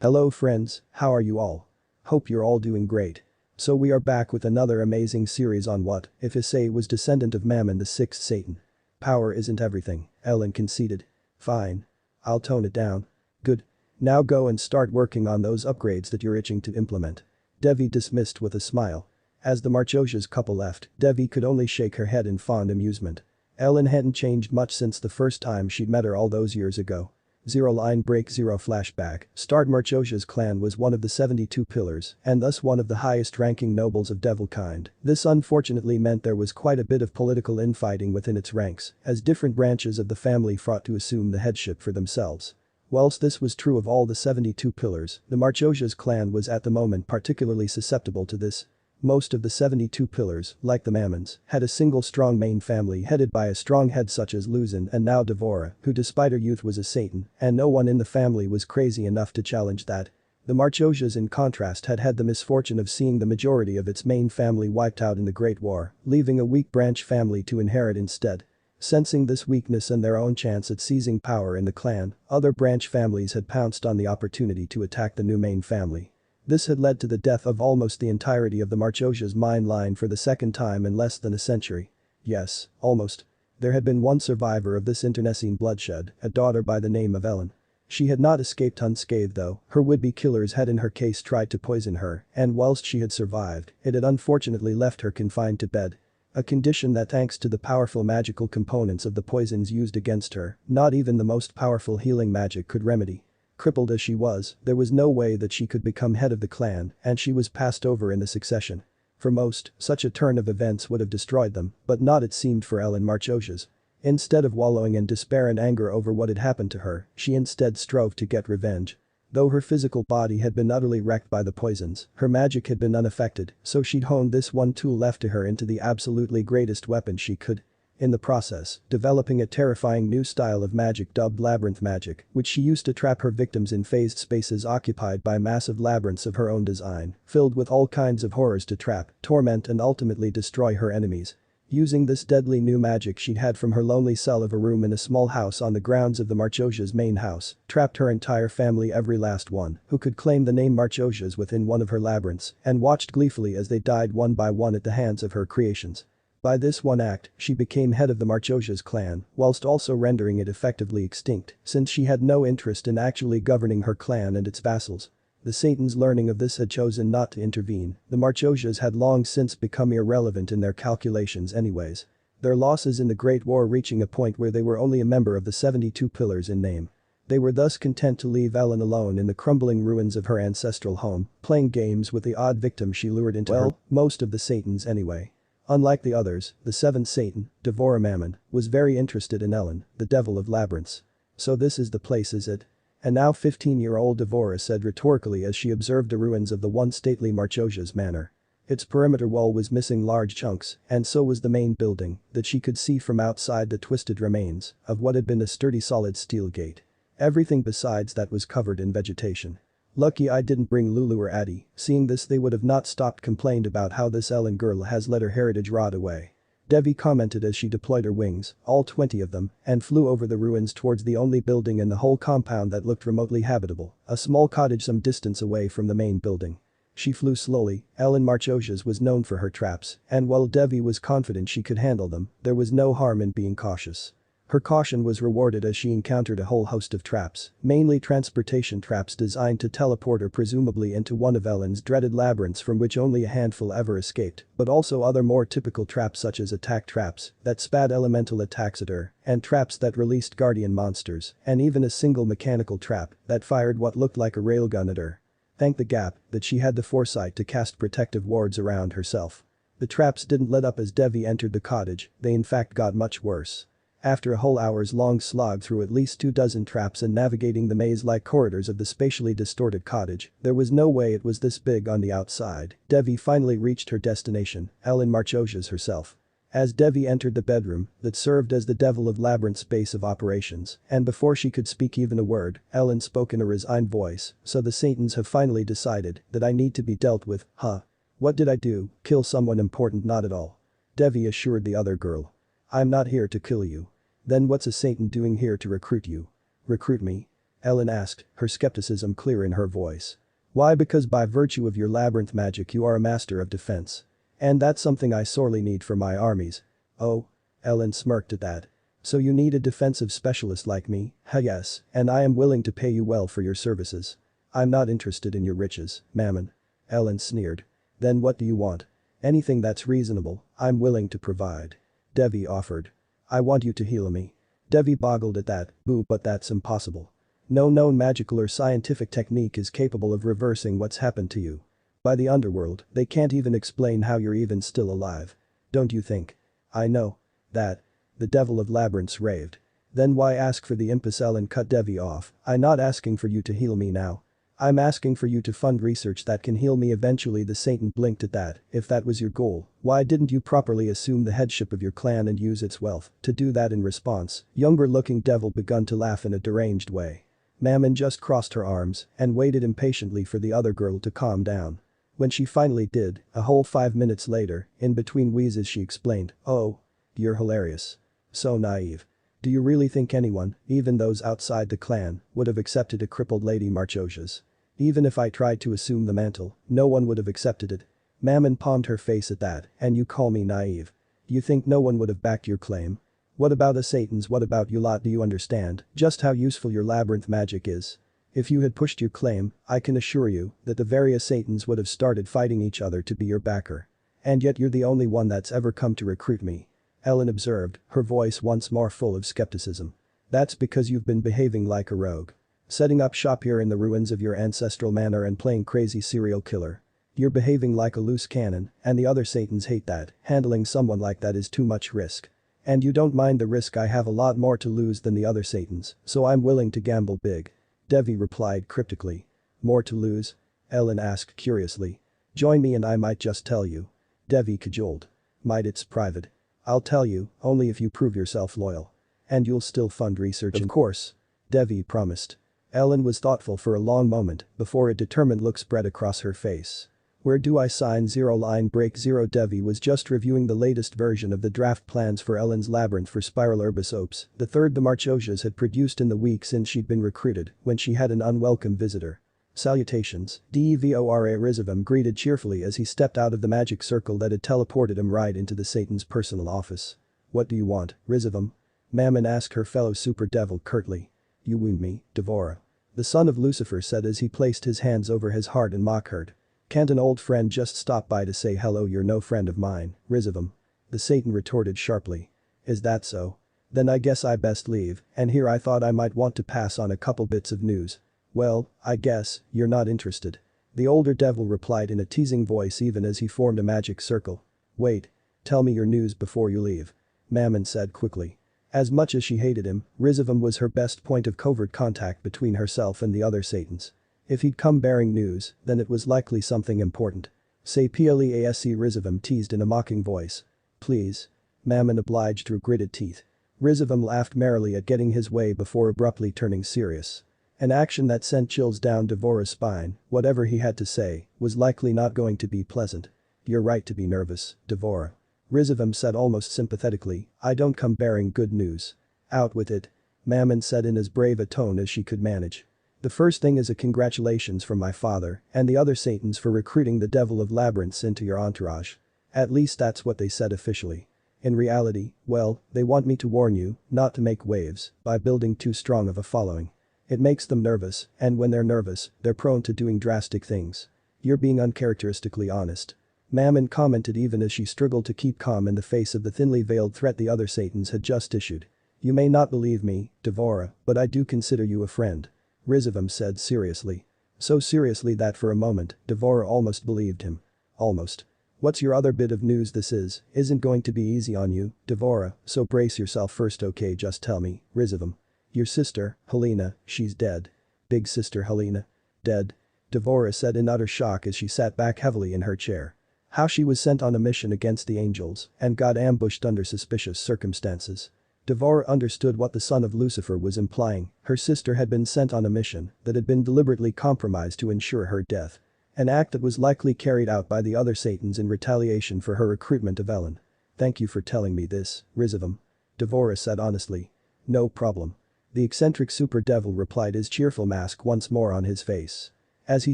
Hello friends, how are you all? Hope you're all doing great. So we are back with another amazing series on what if Issei was descendant of Mammon the sixth Satan. Power isn't everything, Ellen conceded. Fine. I'll tone it down. Good. Now go and start working on those upgrades that you're itching to implement. Devi dismissed with a smile. As the Marchosia's couple left, Devi could only shake her head in fond amusement. Ellen hadn't changed much since the first time she'd met her all those years ago. Zero line break zero flashback. Starred Marchosia's clan was one of the 72 pillars and thus one of the highest ranking nobles of Devilkind. This unfortunately meant there was quite a bit of political infighting within its ranks as different branches of the family fought to assume the headship for themselves. Whilst this was true of all the 72 pillars, the Marchosia's clan was at the moment particularly susceptible to this. Most of the 72 pillars, like the Mammons, had a single strong main family headed by a strong head such as Luzin and now Devora, who despite her youth was a Satan, and no one in the family was crazy enough to challenge that. The Marchosias in contrast had had the misfortune of seeing the majority of its main family wiped out in the Great War, leaving a weak branch family to inherit instead. Sensing this weakness and their own chance at seizing power in the clan, other branch families had pounced on the opportunity to attack the new main family. This had led to the death of almost the entirety of the Marchosia's mine line for the second time in less than a century. Yes, almost. There had been one survivor of this internecine bloodshed, a daughter by the name of Ellen. She had not escaped unscathed though, her would-be killers had in her case tried to poison her, and whilst she had survived, it had unfortunately left her confined to bed. A condition that thanks to the powerful magical components of the poisons used against her, not even the most powerful healing magic could remedy. Crippled as she was, there was no way that she could become head of the clan and she was passed over in the succession. For most, such a turn of events would have destroyed them, but not it seemed for Ellen Marchosias. Instead of wallowing in despair and anger over what had happened to her, she instead strove to get revenge. Though her physical body had been utterly wrecked by the poisons, her magic had been unaffected, so she'd honed this one tool left to her into the absolutely greatest weapon she could. In the process, developing a terrifying new style of magic dubbed labyrinth magic, which she used to trap her victims in phased spaces occupied by massive labyrinths of her own design, filled with all kinds of horrors to trap, torment and ultimately destroy her enemies. Using this deadly new magic she'd had from her lonely cell of a room in a small house on the grounds of the Marchosia's main house, trapped her entire family, every last one, who could claim the name Marchosias within one of her labyrinths, and watched gleefully as they died one by one at the hands of her creations. By this one act, she became head of the Marchosia's clan, whilst also rendering it effectively extinct, since she had no interest in actually governing her clan and its vassals. The Satans learning of this had chosen not to intervene, the Marchosias had long since become irrelevant in their calculations anyways. Their losses in the Great War reaching a point where they were only a member of the 72 pillars in name. They were thus content to leave Ellen alone in the crumbling ruins of her ancestral home, playing games with the odd victim she lured into her, most of the Satans anyway. Unlike the others, the seventh Satan, Devora Mammon, was very interested in Ellen, the devil of labyrinths. So this is the place, is it? And now 15-year-old Devora said rhetorically as she observed the ruins of the once stately Marchosia's manor. Its perimeter wall was missing large chunks, and so was the main building, that she could see from outside the twisted remains of what had been a sturdy solid steel gate. Everything besides that was covered in vegetation. Lucky I didn't bring Lulu or Addie, seeing this they would have not stopped complained about how this Ellen girl has let her heritage rot away. Devi commented as she deployed her wings, all 20 of them, and flew over the ruins towards the only building in the whole compound that looked remotely habitable, a small cottage some distance away from the main building. She flew slowly. Ellen Marchosias was known for her traps, and while Devi was confident she could handle them, there was no harm in being cautious. Her caution was rewarded as she encountered a whole host of traps, mainly transportation traps designed to teleport her presumably into one of Ellen's dreaded labyrinths from which only a handful ever escaped, but also other more typical traps such as attack traps that spat elemental attacks at her, and traps that released guardian monsters, and even a single mechanical trap that fired what looked like a railgun at her. Thank the gap that she had the foresight to cast protective wards around herself. The traps didn't let up as Devi entered the cottage, they in fact got much worse. After a whole hours-long slog through at least 24 traps and navigating the maze-like corridors of the spatially distorted cottage, there was no way it was this big on the outside. Devi finally reached her destination, Ellen Marchosias herself. As Devi entered the bedroom that served as the devil of labyrinth's base of operations, and before she could speak even a word, Ellen spoke in a resigned voice, "So the Satans have finally decided that I need to be dealt with, huh? What did I do, kill someone important? Not at all." Devi assured the other girl. "I'm not here to kill you. Then what's a Satan doing here to recruit you?" "Recruit me?" Ellen asked, her skepticism clear in her voice. Why? Because by virtue of your labyrinth magic you are a master of defense. And that's something I sorely need for my armies. Oh? Ellen smirked at that. So you need a defensive specialist like me? Yes, and I am willing to pay you well for your services. I'm not interested in your riches, Mammon. Ellen sneered. Then what do you want? Anything that's reasonable, I'm willing to provide. Devi offered. I want you to heal me. Devi boggled at that. Boo, but that's impossible. No known magical or scientific technique is capable of reversing what's happened to you. By the underworld, they can't even explain how you're even still alive. Don't you think? I know. That. The devil of labyrinths raved. Then why ask for the impus? Ellen cut Devi off. I'm not asking for you to heal me now. I'm asking for you to fund research that can heal me eventually. The Satan blinked at that. If that was your goal, why didn't you properly assume the headship of your clan and use its wealth to do that? In response, younger-looking devil begun to laugh in a deranged way. Mammon just crossed her arms and waited impatiently for the other girl to calm down. When she finally did, a whole 5 minutes later, in between wheezes she explained, "Oh. You're hilarious. So naive. Do you really think anyone, even those outside the clan, would have accepted a crippled Lady Marchosia's? Even if I tried to assume the mantle, no one would have accepted it." Mammon palmed her face at that. "And you call me naive? You think no one would have backed your claim? What about the Satans? What about you lot? Do you understand just how useful your labyrinth magic is? If you had pushed your claim, I can assure you that the various Satans would have started fighting each other to be your backer. And yet you're the only one that's ever come to recruit me." Ellen observed, her voice once more full of skepticism. "That's because you've been behaving like a rogue. Setting up shop here in the ruins of your ancestral manor and playing crazy serial killer. You're behaving like a loose cannon, and the other Satans hate that. Handling someone like that is too much risk. And you don't mind the risk. I have a lot more to lose than the other Satans, so I'm willing to gamble big." Devi replied cryptically. "More to lose?" Ellen asked curiously. "Join me and I might just tell you." Devi cajoled. "Might? It's private. I'll tell you, only if you prove yourself loyal. And you'll still fund research, of course." Devi promised. Ellen was thoughtful for a long moment before a determined look spread across her face. "Where do I sign? 0 line break 0." Devi was just reviewing the latest version of the draft plans for Ellen's labyrinth for Spiral Urbis Opes, the third the Marchosias had produced in the week since she'd been recruited, when she had an unwelcome visitor. "Salutations, Devora." Rizavam greeted cheerfully as he stepped out of the magic circle that had teleported him right into the Satan's personal office. "What do you want, Rizavam?" Mammon asked her fellow super devil curtly. "You wound me, Devora," the son of Lucifer said as he placed his hands over his heart and mocked. "Can't an old friend just stop by to say hello?" "You're no friend of mine, Rizavam," the Satan retorted sharply. "Is that so? Then I guess I best leave, and here I thought I might want to pass on a couple bits of news." "Well, I guess you're not interested," the older devil replied in a teasing voice even as he formed a magic circle. "Wait. Tell me your news before you leave," Mammon said quickly. As much as she hated him, Rizavam was her best point of covert contact between herself and the other Satans. If he'd come bearing news, then it was likely something important. "Say please," Rizavam teased in a mocking voice. "Please?" Mammon obliged through gritted teeth. Rizavam laughed merrily at getting his way before abruptly turning serious. An action that sent chills down Devora's spine. Whatever he had to say was likely not going to be pleasant. "You're right to be nervous, Devora," Rizavam said almost sympathetically. "I don't come bearing good news." "Out with it," Mammon said in as brave a tone as she could manage. "The first thing is a congratulations from my father and the other Satans for recruiting the devil of labyrinths into your entourage. At least that's what they said officially. In reality, well, they want me to warn you not to make waves by building too strong of a following. It makes them nervous, and when they're nervous, they're prone to doing drastic things. You're being uncharacteristically honest," Mammon commented even as she struggled to keep calm in the face of the thinly veiled threat the other Satans had just issued. "You may not believe me, Devora, but I do consider you a friend," Rizavam said seriously. So seriously that for a moment, Devora almost believed him. Almost. "What's your other bit of news? This isn't going to be easy on you, Devora, so brace yourself first. Okay, just tell me, Rizavam. Your sister, Helena, she's dead." "Big sister Helena? Dead?" Devora said in utter shock as she sat back heavily in her chair. "How she was sent on a mission against the angels and got ambushed under suspicious circumstances." Devora understood what the son of Lucifer was implying. Her sister had been sent on a mission that had been deliberately compromised to ensure her death. An act that was likely carried out by the other Satans in retaliation for her recruitment of Ellen. "Thank you for telling me this, Rizavam," Devora said honestly. "No problem." The eccentric super devil replied, his cheerful mask once more on his face. As he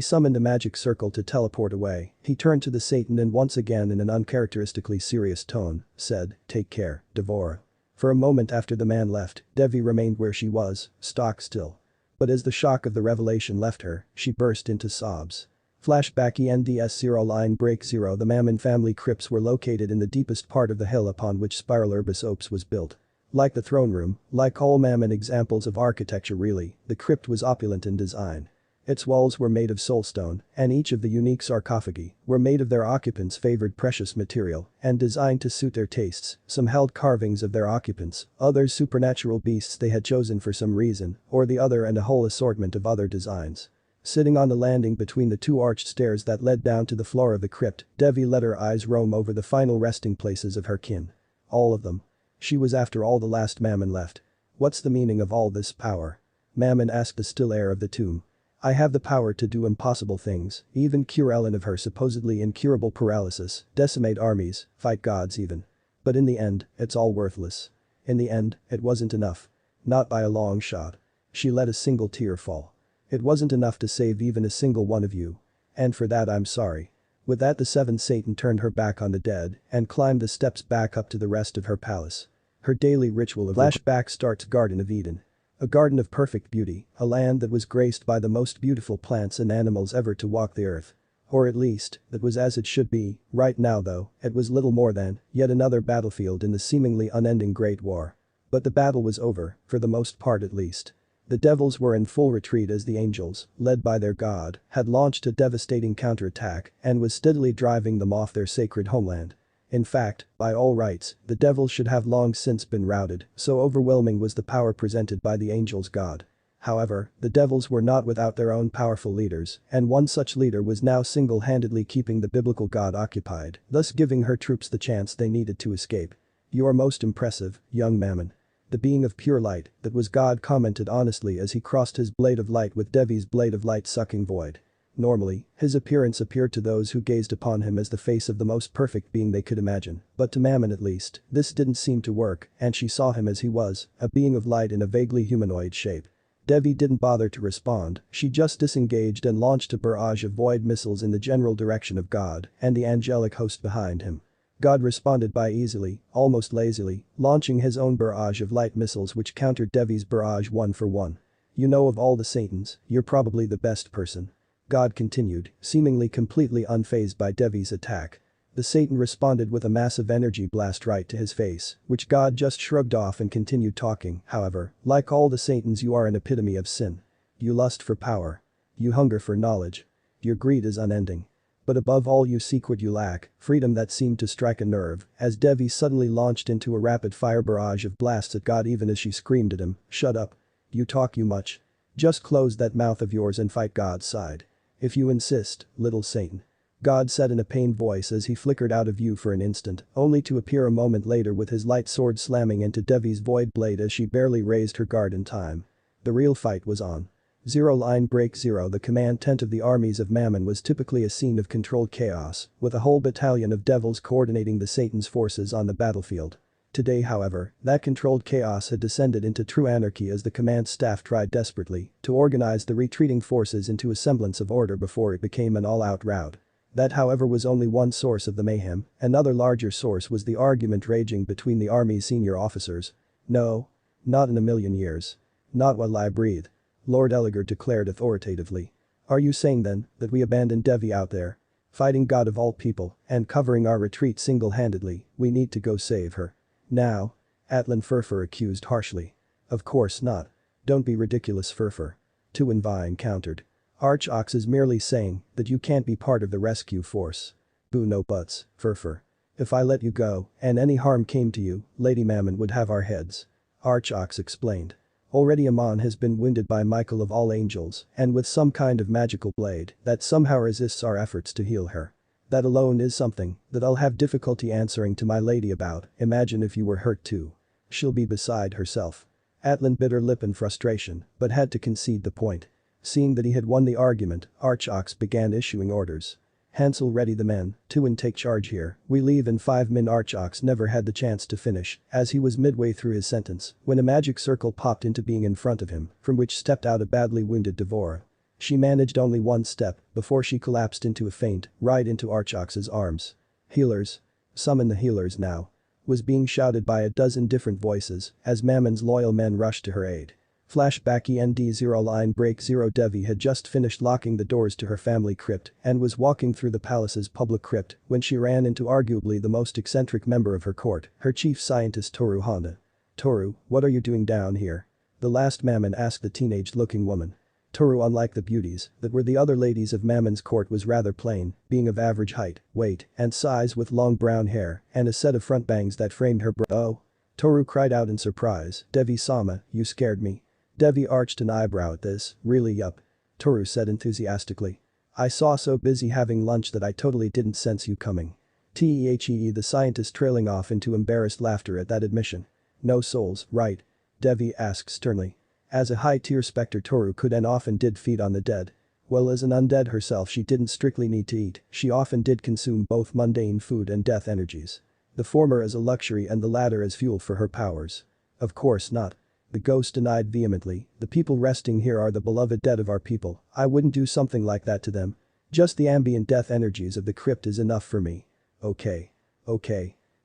summoned a magic circle to teleport away, he turned to the Satan and once again in an uncharacteristically serious tone, said, "Take care, Devora." For a moment after the man left, Devi remained where she was, stock still. But as the shock of the revelation left her, she burst into sobs. Flashback ENDS 0 line break 0. The Mammon family crypts were located in the deepest part of the hill upon which Spiral Urbis Opes was built. Like the throne room, like all Mammon examples of architecture really, the crypt was opulent in design. Its walls were made of soulstone, and each of the unique sarcophagi were made of their occupants' favored precious material and designed to suit their tastes. Some held carvings of their occupants, others supernatural beasts they had chosen for some reason, or the other, and a whole assortment of other designs. Sitting on the landing between the two arched stairs that led down to the floor of the crypt, Devi let her eyes roam over the final resting places of her kin. All of them. She was after all the last Mammon left. What's the meaning of all this power? Mammon asked the still air of the tomb. I have the power to do impossible things, even cure Ellen of her supposedly incurable paralysis, decimate armies, fight gods even. But in the end, it's all worthless. In the end, it wasn't enough. Not by a long shot. She let a single tear fall. It wasn't enough to save even a single one of you. And for that I'm sorry. With that, the seventh Satan turned her back on the dead and climbed the steps back up to the rest of her palace. Her daily ritual of flashback starts Garden of Eden. A garden of perfect beauty, a land that was graced by the most beautiful plants and animals ever to walk the earth. Or at least, that was as it should be. Right now though, it was little more than yet another battlefield in the seemingly unending Great War. But the battle was over, for the most part at least. The devils were in full retreat as the angels, led by their god, had launched a devastating counterattack and was steadily driving them off their sacred homeland. In fact, by all rights, the devils should have long since been routed, so overwhelming was the power presented by the angels' god. However, the devils were not without their own powerful leaders, and one such leader was now single-handedly keeping the biblical god occupied, thus giving her troops the chance they needed to escape. "You are most impressive, young Mammon." The being of pure light that was God commented honestly as he crossed his blade of light with Devi's blade of light sucking void. Normally, his appearance appeared to those who gazed upon him as the face of the most perfect being they could imagine, but to Mammon at least, this didn't seem to work, and she saw him as he was, a being of light in a vaguely humanoid shape. Devi didn't bother to respond, she just disengaged and launched a barrage of void missiles in the general direction of God and the angelic host behind him. God responded by easily, almost lazily, launching his own barrage of light missiles which countered Devi's barrage one for one. "You know, of all the Satans, you're probably the best person." God continued, seemingly completely unfazed by Devi's attack. The Satan responded with a massive energy blast right to his face, which God just shrugged off and continued talking. "However, like all the Satans, you are an epitome of sin. You lust for power. You hunger for knowledge. Your greed is unending. But above all, you seek what you lack, freedom." That seemed to strike a nerve, as Devi suddenly launched into a rapid-fire barrage of blasts at God even as she screamed at him, "Shut up. You talk you much. Just close that mouth of yours and fight God's side. If you insist, little Satan." God said in a pained voice as he flickered out of view for an instant, only to appear a moment later with his light sword slamming into Devi's void blade as she barely raised her guard in time. The real fight was on. 0 line break 0. The command tent of the armies of Mammon was typically a scene of controlled chaos, with a whole battalion of devils coordinating the Satan's forces on the battlefield. Today, however, that controlled chaos had descended into true anarchy as the command staff tried desperately to organize the retreating forces into a semblance of order before it became an all-out rout. That, however, was only one source of the mayhem. Another larger source was the argument raging between the army's senior officers. "No. Not in a million years. Not while I breathe," Lord Elliger declared authoritatively. "Are you saying then that we abandon Devi out there? Fighting God of all people and covering our retreat single-handedly, we need to go save her. Now?" Atlan Furfur accused harshly. "Of course not. Don't be ridiculous, Furfur." Tuan Vine countered. "Archox is merely saying that you can't be part of the rescue force." "Boo, no buts, Furfur. If I let you go and any harm came to you, Lady Mammon would have our heads." Archox explained. "Already Amon has been wounded by Michael of all angels and with some kind of magical blade that somehow resists our efforts to heal her. That alone is something that I'll have difficulty answering to my lady about. Imagine if you were hurt too. She'll be beside herself." Atlan bit her lip in frustration but had to concede the point. Seeing that he had won the argument, Archox began issuing orders. Hansel ready the men, Tuin take charge here, we leave in 5 min. Archox never had the chance to finish, as he was midway through his sentence, when a magic circle popped into being in front of him, from which stepped out a badly wounded Devora. She managed only one step, before she collapsed into a faint, right into Archox's arms. Healers. Summon the healers now. Was being shouted by a dozen different voices, as Mammon's loyal men rushed to her aid. Flashback END0 line break 0 Devi had just finished locking the doors to her family crypt and was walking through the palace's public crypt when she ran into arguably the most eccentric member of her court, her chief scientist Toru Honda. "Toru, what are you doing down here?" the last Mammon asked the teenage-looking woman. Toru, unlike the beauties that were the other ladies of Mammon's court, was rather plain, being of average height, weight, and size with long brown hair and a set of front bangs that framed her "Oh?" Toru cried out in surprise, "Devi-sama, you scared me." Devi arched an eyebrow at this, "Really yup," Toru said enthusiastically. "I saw so busy having lunch that I totally didn't sense you coming." The scientist trailing off into embarrassed laughter at that admission. "No souls, right?" Devi asked sternly. As a high-tier spectre, Toru could and often did feed on the dead. Well, as an undead herself, she didn't strictly need to eat, she often did consume both mundane food and death energies. The former as a luxury and the latter as fuel for her powers. "Of course not." The ghost denied vehemently, "The people resting here are the beloved dead of our people, I wouldn't do something like that to them. Just the ambient death energies of the crypt is enough for me." Okay.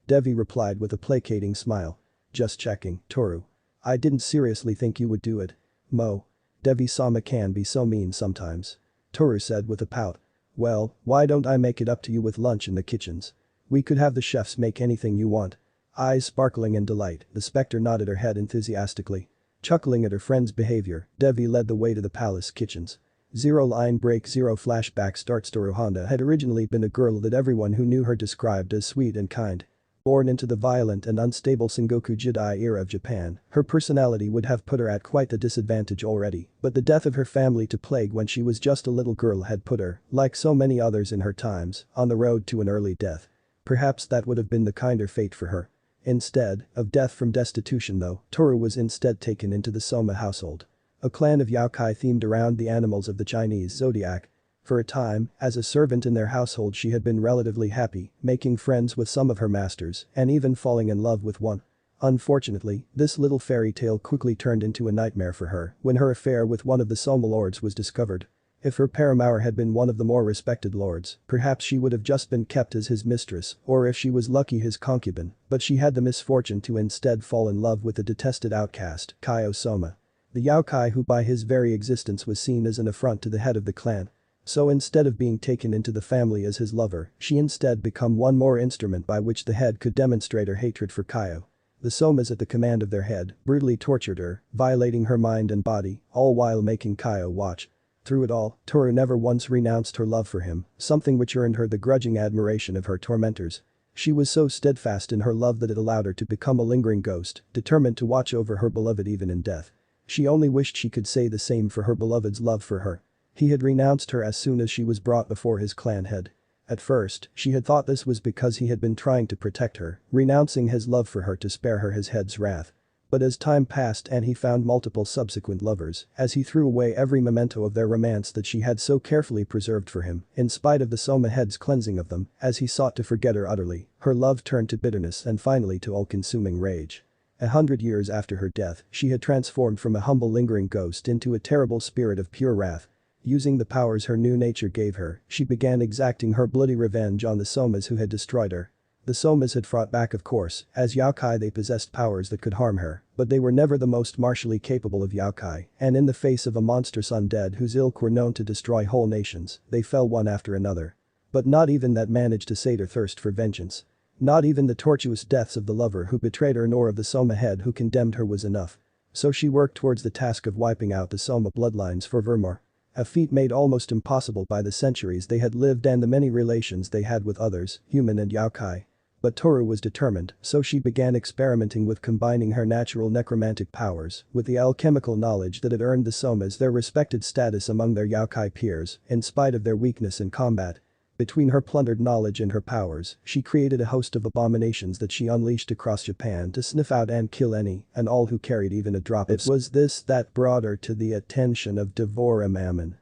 Devi replied with a placating smile. "Just checking, Toru. I didn't seriously think you would do it." "Mo. Devi-sama can be so mean sometimes," Toru said with a pout. "Well, why don't I make it up to you with lunch in the kitchens? We could have the chefs make anything you want." Eyes sparkling in delight, the spectre nodded her head enthusiastically. Chuckling at her friend's behavior, Devi led the way to the palace kitchens. 0 line break 0 flashback starts. Toru Honda had originally been a girl that everyone who knew her described as sweet and kind. Born into the violent and unstable Sengoku Jidai era of Japan, her personality would have put her at quite a disadvantage already, but the death of her family to plague when she was just a little girl had put her, like so many others in her times, on the road to an early death. Perhaps that would have been the kinder fate for her. Instead of death from destitution though, Toru was instead taken into the Soma household. A clan of yokai themed around the animals of the Chinese zodiac. For a time, as a servant in their household she had been relatively happy, making friends with some of her masters and even falling in love with one. Unfortunately, this little fairy tale quickly turned into a nightmare for her when her affair with one of the Soma lords was discovered. If her paramour had been one of the more respected lords, perhaps she would have just been kept as his mistress, or if she was lucky his concubine, but she had the misfortune to instead fall in love with the detested outcast, Kaio Soma. The yokai who by his very existence was seen as an affront to the head of the clan. So instead of being taken into the family as his lover, she instead become one more instrument by which the head could demonstrate her hatred for Kaio. The Somas at the command of their head brutally tortured her, violating her mind and body, all while making Kaio watch. Through it all, Toru never once renounced her love for him, something which earned her the grudging admiration of her tormentors. She was so steadfast in her love that it allowed her to become a lingering ghost, determined to watch over her beloved even in death. She only wished she could say the same for her beloved's love for her. He had renounced her as soon as she was brought before his clan head. At first, she had thought this was because he had been trying to protect her, renouncing his love for her to spare her his head's wrath. But as time passed and he found multiple subsequent lovers, as he threw away every memento of their romance that she had so carefully preserved for him, in spite of the Soma head's cleansing of them, as he sought to forget her utterly, her love turned to bitterness and finally to all-consuming rage. 100 years after her death, she had transformed from a humble lingering ghost into a terrible spirit of pure wrath. Using the powers her new nature gave her, she began exacting her bloody revenge on the Somas who had destroyed her. The Somas had fought back, of course, as yokai they possessed powers that could harm her, but they were never the most martially capable of yokai, and in the face of a monstrous undead whose ilk were known to destroy whole nations, they fell one after another. But not even that managed to sate her thirst for vengeance. Not even the tortuous deaths of the lover who betrayed her nor of the Soma head who condemned her was enough. So she worked towards the task of wiping out the Soma bloodlines for Vermor. A feat made almost impossible by the centuries they had lived and the many relations they had with others, human and yokai. But Toru was determined, so she began experimenting with combining her natural necromantic powers with the alchemical knowledge that had earned the Somas their respected status among their yokai peers, in spite of their weakness in combat. Between her plundered knowledge and her powers, she created a host of abominations that she unleashed across Japan to sniff out and kill any and all who carried even a drop of was this that brought her to the attention of Devora Mammon.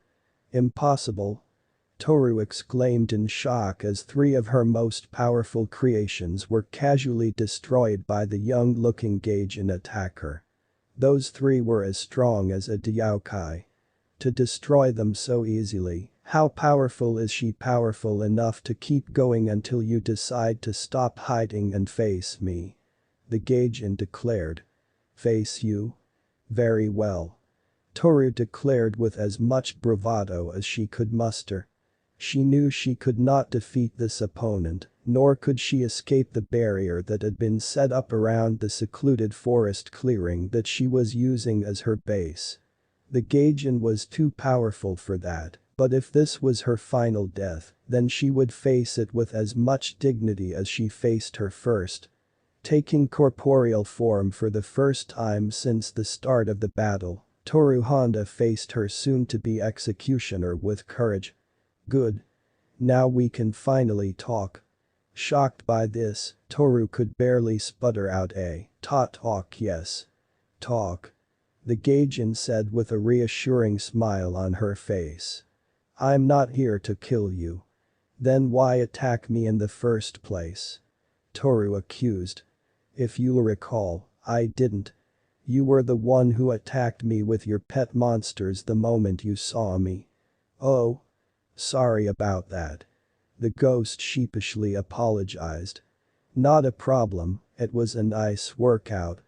Impossible. Toru exclaimed in shock as three of her most powerful creations were casually destroyed by the young-looking Gaijin attacker. Those three were as strong as a Diaokai. To destroy them so easily, how powerful is she? Powerful enough to keep going until you decide to stop hiding and face me. The Gaijin declared. Face you? Very well. Toru declared with as much bravado as she could muster. She knew she could not defeat this opponent, nor could she escape the barrier that had been set up around the secluded forest clearing that she was using as her base. The Gaijin was too powerful for that, but if this was her final death, then she would face it with as much dignity as she faced her first. Taking corporeal form for the first time since the start of the battle, Toru Honda faced her soon-to-be executioner with courage. Good. Now we can finally talk. Shocked by this, Toru could barely sputter out a talk. Yes. Talk. The Gaijin said with a reassuring smile on her face. I'm not here to kill you. Then why attack me in the first place? Toru accused. If you'll recall, I didn't. You were the one who attacked me with your pet monsters the moment you saw me. Oh. Sorry about that. The ghost sheepishly apologized. Not a problem, it was a nice workout.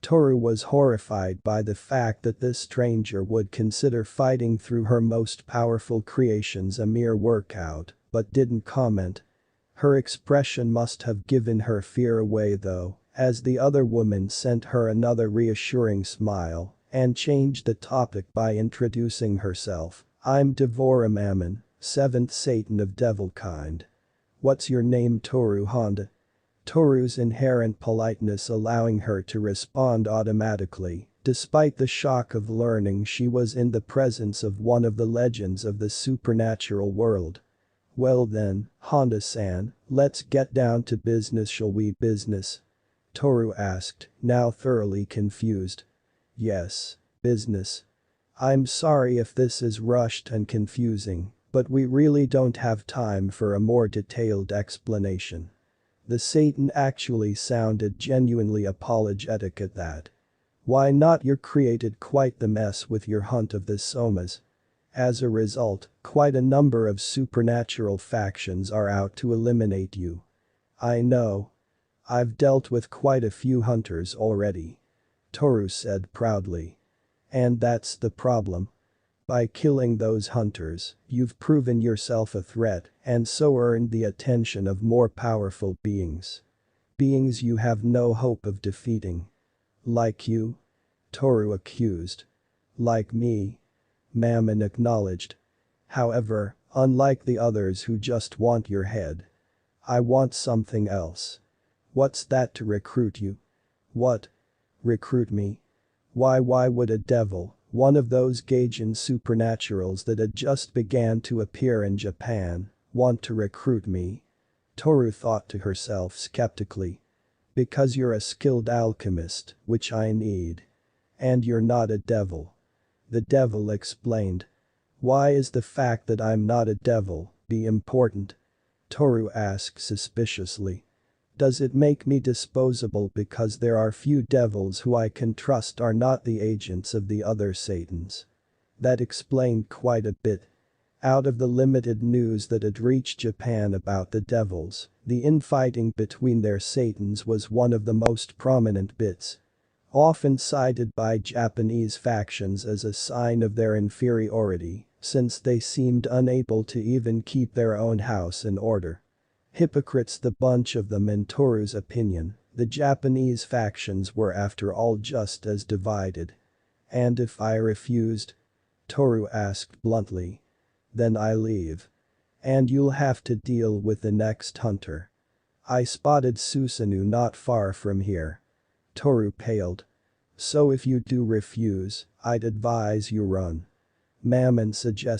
Toru was horrified by the fact that this stranger would consider fighting through her most powerful creations a mere workout, but didn't comment. Her expression must have given her fear away though, as the other woman sent her another reassuring smile and changed the topic by introducing herself. I'm Devora Mammon, 7th Satan of Devilkind. What's your name? Toru Honda. Toru's inherent politeness allowing her to respond automatically, despite the shock of learning she was in the presence of one of the legends of the supernatural world. Well then, Honda-san, let's get down to business, shall we? Business? Toru asked, now thoroughly confused. Yes, business. I'm sorry if this is rushed and confusing, but we really don't have time for a more detailed explanation. The Satan actually sounded genuinely apologetic at that. Why not? You created quite the mess with your hunt of the Somas. As a result, quite a number of supernatural factions are out to eliminate you. I know. I've dealt with quite a few hunters already. Toru said proudly. And that's the problem. By killing those hunters, you've proven yourself a threat and so earned the attention of more powerful beings. Beings you have no hope of defeating. Like you? Toru accused. Like me? Mammon acknowledged. However, unlike the others who just want your head. I want something else. What's that? To recruit you? What? Recruit me? Why would a devil, one of those Gaijin supernaturals that had just began to appear in Japan, want to recruit me? Toru thought to herself skeptically. Because you're a skilled alchemist, which I need. And you're not a devil. The devil explained. Why is the fact that I'm not a devil be important? Toru asked suspiciously. Does it make me disposable because there are few devils who I can trust are not the agents of the other Satans? That explained quite a bit. Out of the limited news that had reached Japan about the devils, the infighting between their Satans was one of the most prominent bits. Often cited by Japanese factions as a sign of their inferiority, since they seemed unable to even keep their own house in order. Hypocrites, the bunch of them. In Toru's opinion, the Japanese factions were after all just as divided. And if I refused? Toru asked bluntly. Then I leave. And you'll have to deal with the next hunter. I spotted Susanoo not far from here. Toru paled. So if you do refuse, I'd advise you run. Mammon suggested.